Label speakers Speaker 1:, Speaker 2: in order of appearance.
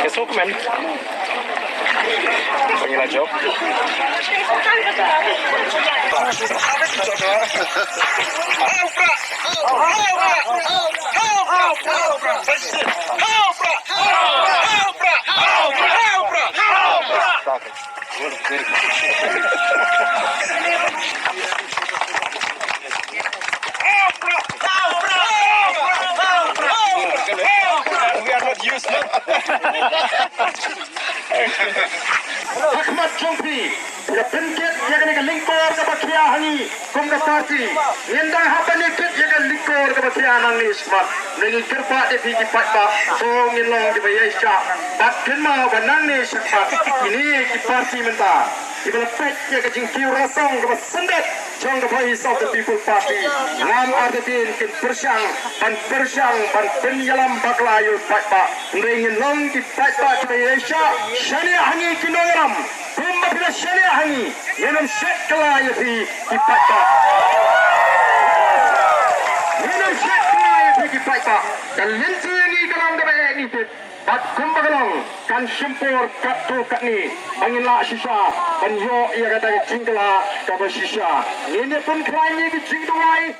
Speaker 1: Besok men. Panggil aja.
Speaker 2: Ahmad Jompi, ya pencet jaga ni lingkor ke bakia hangi, komunikasi. Ngendang apa ni ket jaga lingkor ke bakia hangi smart. Nengi kerpa de pigi patba, so ngilong di bayai syak. Bat kenma banang ni syak. Ini kiparti mentah. Ibala pet jaga jingkiu rasong ke sendet. Jong the voice of the people party. Ngam Ardetin kin persyang ban penyalam baklayu patba. Nengi long di patba di bayai syak. Shani hangi kinongram. Kumba bila shani hangi. Yenam syek kelaya fi patba. Yenam syek kelaya fi patba. Dan linti ini kalang da bayai ni tit. Bat kumba kalong kan syempur kat tu kat ni. Bangila sisa. Ban yo ia kata jingkala ka sisa. Ini pun keranya ke jingkawai.